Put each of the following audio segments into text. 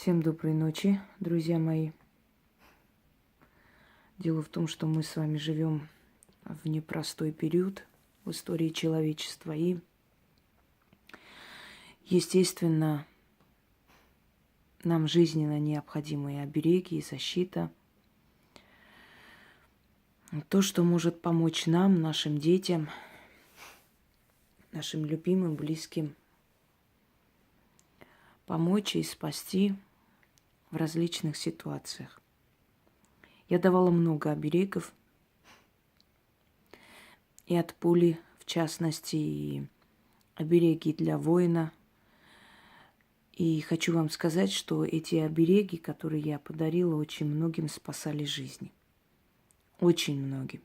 Всем доброй ночи, друзья мои. Дело в том, что мы с вами живем в непростой период в истории человечества. И, естественно, нам жизненно необходимы и обереги, и защита. То, что может помочь нам, нашим детям, нашим любимым, близким, помочь и спасти в различных ситуациях. Я давала много оберегов, и от пули, в частности, и обереги для воина. И хочу вам сказать, что эти обереги, которые я подарила, очень многим спасали жизни. Очень многим.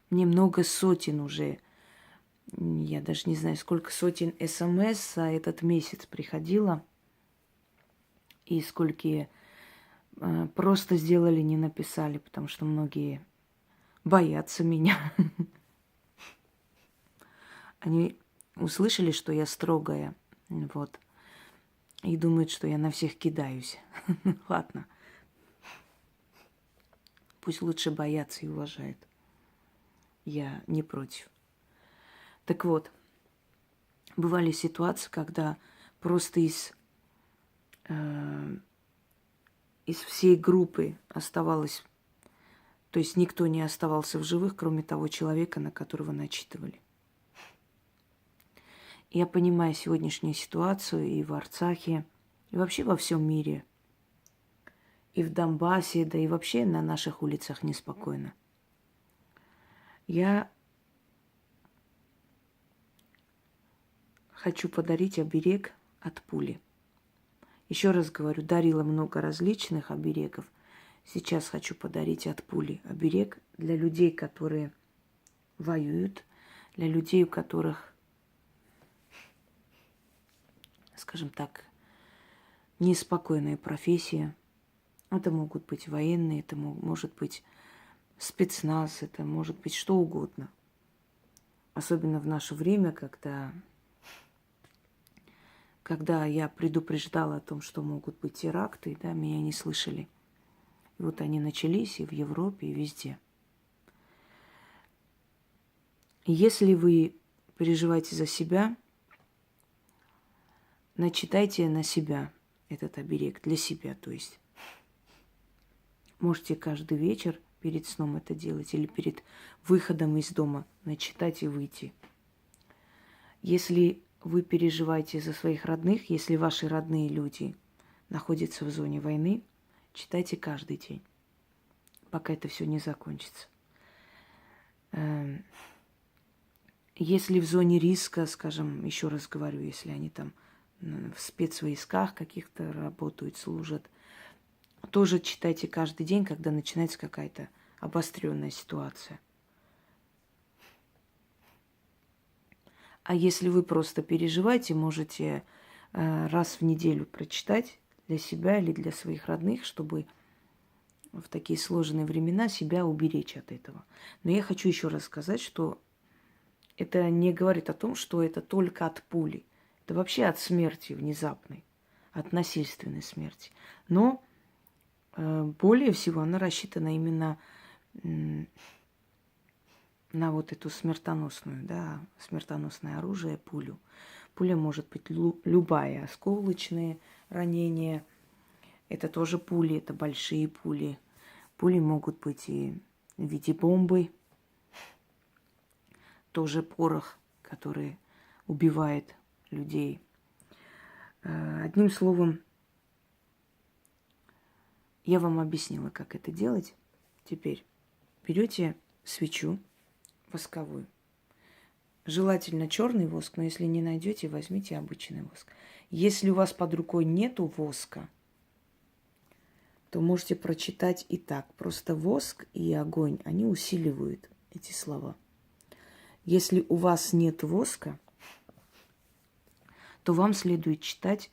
Мне много сотен уже, я даже не знаю, сколько сотен СМС за этот месяц приходило. И сколько просто сделали, не написали, потому что многие боятся меня. Они услышали, что я строгая, вот, и думают, что я на всех кидаюсь. Ладно. Пусть лучше боятся и уважают. Я не против. Так вот, бывали ситуации, когда просто из всей группы оставалось, то есть никто не оставался в живых, кроме того человека, на которого начитывали. Я понимаю сегодняшнюю ситуацию и в Арцахе, и вообще во всем мире, и в Донбассе, да и вообще на наших улицах неспокойно. Я хочу подарить оберег от пули. Еще раз говорю, дарила много различных оберегов. Сейчас хочу подарить от пули оберег для людей, которые воюют, для людей, у которых, скажем так, неспокойная профессия. Это могут быть военные, это может быть спецназ, это может быть что угодно. Особенно в наше время, когда я предупреждала о том, что могут быть теракты, да, меня не слышали. И вот они начались и в Европе, и везде. Если вы переживаете за себя, начитайте на себя этот оберег, для себя, то есть. Можете каждый вечер перед сном это делать или перед выходом из дома начитать и выйти. Если вы переживаете за своих родных, если ваши родные люди находятся в зоне войны, читайте каждый день, пока это все не закончится. Если в зоне риска, скажем, еще раз говорю, если они там в спецвойсках каких-то работают, служат, тоже читайте каждый день, когда начинается какая-то обостренная ситуация. А если вы просто переживаете, можете раз в неделю прочитать для себя или для своих родных, чтобы в такие сложные времена себя уберечь от этого. Но я хочу еще раз сказать, что это не говорит о том, что это только от пули. Это вообще от смерти внезапной, от насильственной смерти. Но более всего она рассчитана именно на вот эту смертоносную, да, смертоносное оружие, пулю. Пуля может быть любая, осколочные ранения. Это тоже пули, это большие пули. Пули могут быть и в виде бомбы. Тоже порох, который убивает людей. Одним словом, я вам объяснила, как это делать. Теперь берете свечу восковую. Желательно черный воск, но если не найдете, возьмите обычный воск. Если у вас под рукой нету воска, то можете прочитать и так. Просто воск и огонь, они усиливают эти слова. Если у вас нет воска, то вам следует читать,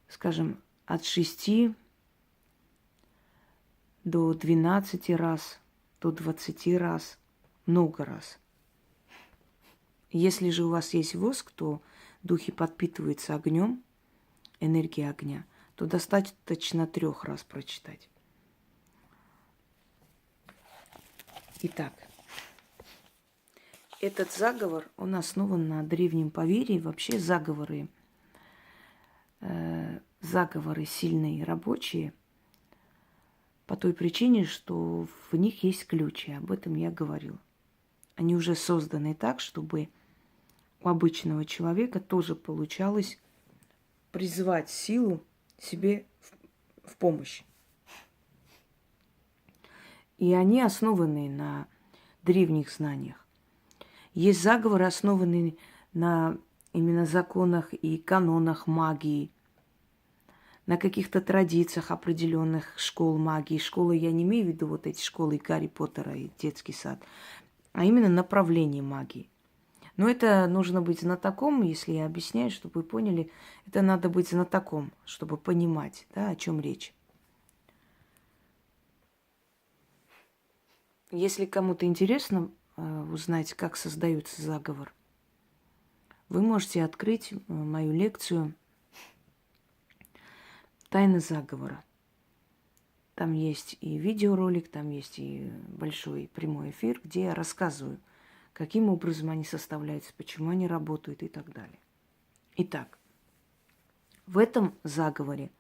скажем, от 6 до 12 раз, до 20 раз, много раз. Если же у вас есть воск, то духи подпитываются огнем, энергией огня, то достаточно 3 раз прочитать. Итак, этот заговор, он основан на древнем поверье. Вообще заговоры сильные, рабочие, по той причине, что в них есть ключи. Об этом я говорила. Они уже созданы так, чтобы у обычного человека тоже получалось призвать силу себе в помощь. И они основаны на древних знаниях. Есть заговоры, основанные на именно законах и канонах магии, на каких-то традициях определенных школ магии. Школы я не имею в виду вот эти школы Гарри Поттера и детский сад, а именно направление магии. Но это нужно быть знатоком, если я объясняю, чтобы вы поняли, это надо быть знатоком, чтобы понимать, да, о чем речь. Если кому-то интересно узнать, как создается заговор, вы можете открыть мою лекцию «Тайна заговора». Там есть и видеоролик, там есть и большой прямой эфир, где я рассказываю, каким образом они составляются, почему они работают и так далее. Итак, в этом заговоре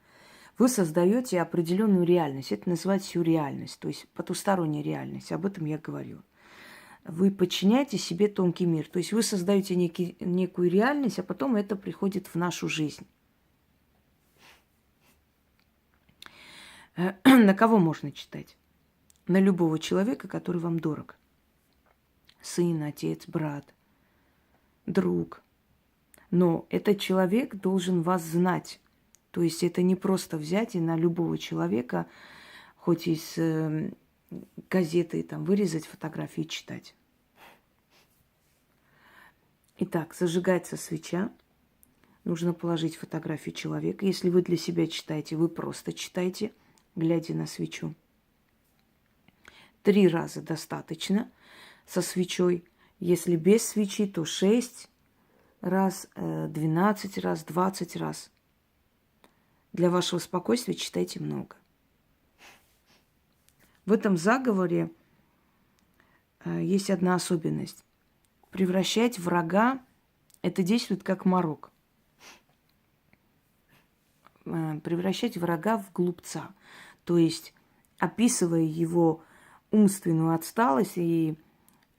вы создаете определенную реальность. Это называется сюрреальность, то есть потусторонняя реальность. Об этом я говорю. Вы подчиняете себе тонкий мир. То есть вы создаете некую реальность, а потом это приходит в нашу жизнь. На кого можно читать? На любого человека, который вам дорог. Сын, отец, брат, друг. Но этот человек должен вас знать. То есть это не просто взять и на любого человека, хоть из газеты, там, вырезать фотографии и читать. Итак, зажигается свеча. Нужно положить фотографию человека. Если вы для себя читаете, вы просто читайте, глядя на свечу. 3 раза достаточно со свечой. Если без свечи, то 6 раз, 12 раз, 20 раз. Для вашего спокойствия читайте много. В этом заговоре есть одна особенность. Превращать врага, это действует как морок. Превращать врага в глупца. То есть, описывая его умственную отсталость и,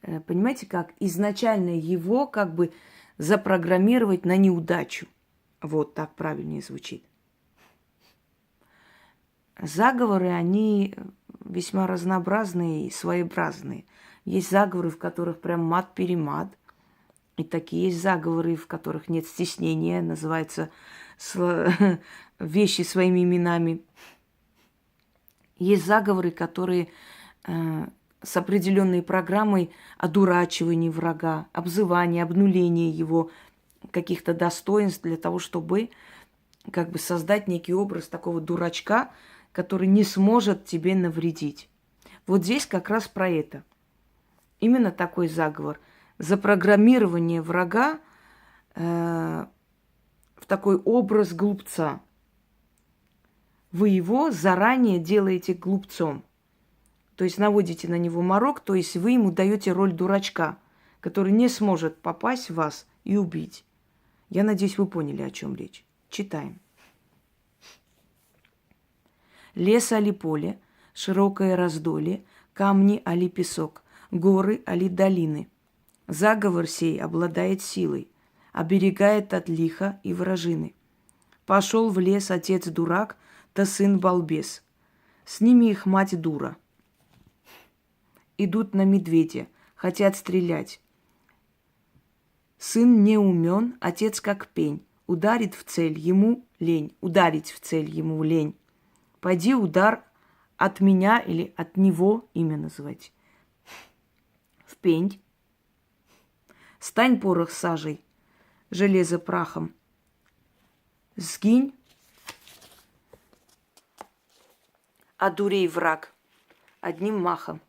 понимаете, как изначально его как бы запрограммировать на неудачу. Вот так правильнее звучит. Заговоры, они весьма разнообразные и своеобразные. Есть заговоры, в которых прям мат-перемат. И такие есть заговоры, в которых нет стеснения, называются вещи своими именами. Есть заговоры, которые с определенной программой одурачивания врага, обзывания, обнуления его каких-то достоинств для того, чтобы как бы создать некий образ такого дурачка, который не сможет тебе навредить. Вот здесь как раз про это. Именно такой заговор. Запрограммирование врага в такой образ глупца. Вы его заранее делаете глупцом. То есть наводите на него морок, то есть вы ему даете роль дурачка, который не сможет попасть в вас и убить. Я надеюсь, вы поняли, о чем речь. Читаем. Лес али поле, широкое раздолье, камни али песок, горы али долины. Заговор сей обладает силой, оберегает от лиха и вражины. Пошел в лес отец дурак, да сын балбес. С ними их мать дура. Идут на медведя, хотят стрелять. Сын не умен, отец как пень. Ударит в цель ему лень, ударить в цель ему лень. Пойди удар от меня или от него, имя называйте, в пень. Стань порох сажей, железо прахом. Сгинь, одурей враг одним махом.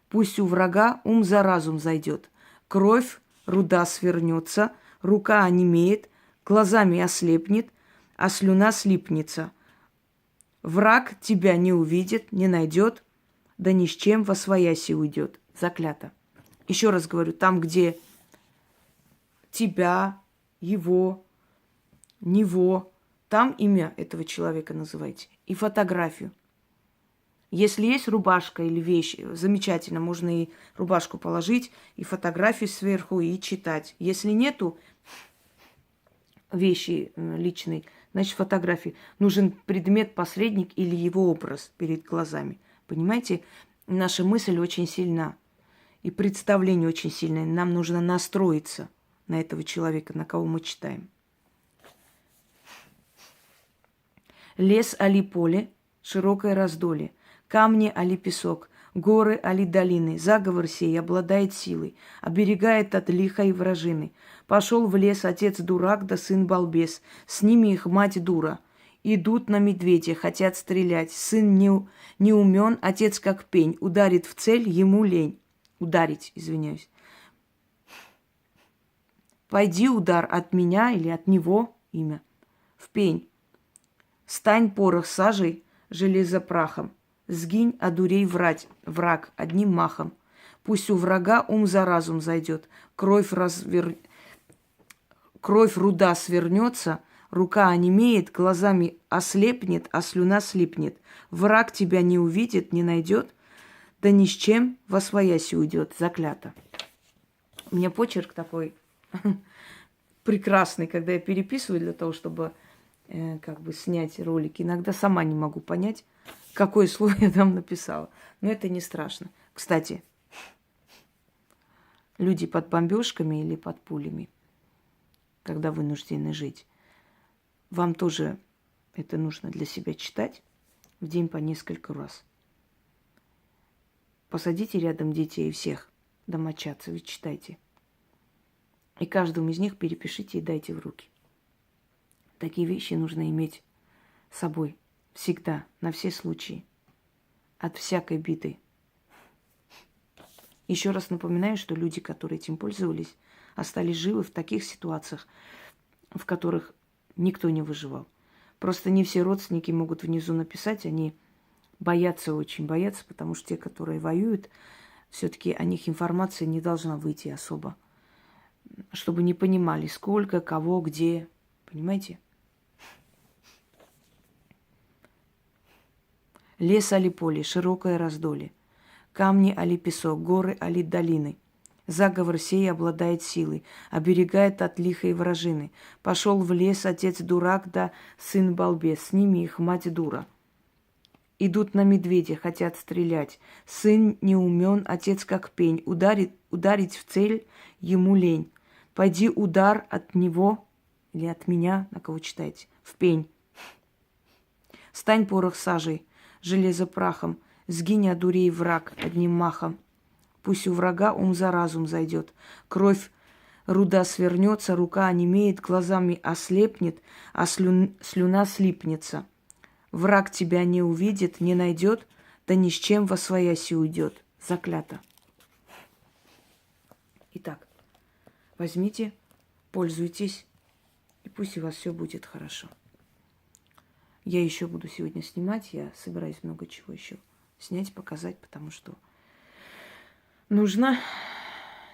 Пусть у врага ум за разум зайдет, кровь руда свернется, рука онемеет, глазами ослепнет, а слюна слипнется. Враг тебя не увидит, не найдет, да ни с чем восвояси уйдет. Заклято. Еще раз говорю, там, где тебя, его, него, там имя этого человека называйте. И фотографию. Если есть рубашка или вещь, замечательно, можно и рубашку положить, и фотографию сверху, и читать. Если нету вещи личной, значит, фотографии. Нужен предмет-посредник или его образ перед глазами. Понимаете, наша мысль очень сильна. И представление очень сильное. Нам нужно настроиться на этого человека, на кого мы читаем. Лес али поле, широкое раздолье, камни али песок, горы али долины, заговор сей обладает силой, оберегает от лиха и вражины. Пошел в лес отец дурак да сын балбес, с ними их мать дура. Идут на медведя, хотят стрелять, сын не умен, отец как пень, ударит в цель, ему лень. Ударить, извиняюсь. Пойди удар от меня или от него, имя, в пень. Стань порох сажей, железо прахом. Сгинь, одурей враг одним махом. Пусть у врага ум за разум зайдет, кровь руда свернется, рука онемеет, глазами ослепнет, а слюна слипнет. Враг тебя не увидит, не найдет, да ни с чем восвояси уйдет. Заклято. У меня почерк такой прекрасный, когда я переписываю для того, чтобы как бы снять ролик. Иногда сама не могу понять, какое слово я там написала. Но это не страшно. Кстати, люди под бомбежками или под пулями, когда вынуждены жить, вам тоже это нужно для себя читать в день по несколько раз. Посадите рядом детей всех домочадцев и читайте. И каждому из них перепишите и дайте в руки. Такие вещи нужно иметь с собой всегда, на все случаи, от всякой беды. Еще раз напоминаю, что люди, которые этим пользовались, остались живы в таких ситуациях, в которых никто не выживал. Просто не все родственники могут внизу написать, они боятся, очень боятся, потому что те, которые воюют, все-таки о них информация не должна выйти особо, чтобы не понимали, сколько, кого, где, понимаете? Лес али поле, широкое раздолье, камни али песок, горы али долины. Заговор сей обладает силой, оберегает от лиха и вражины. Пошел в лес отец дурак, да сын балбес, с ними их мать дура. Идут на медведя, хотят стрелять. Сын не умен, отец как пень. Ударить в цель ему лень. Пойди удар от него или от меня, на кого читаете, в пень. Стань порох сажей, железо прахом. Сгинь, одурей враг одним махом. Пусть у врага ум за разум зайдет. Кровь руда свернется, рука онемеет, глазами ослепнет, а слюна слипнется. Враг тебя не увидит, не найдет, да ни с чем восвояси уйдет. Заклято. Итак, возьмите, пользуйтесь, и пусть у вас все будет хорошо. Я еще буду сегодня снимать, я собираюсь много чего еще снять, показать, потому что нужно,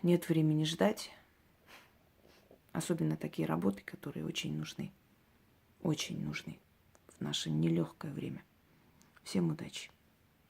нет времени ждать. Особенно такие работы, которые очень нужны в наше нелегкое время. Всем удачи!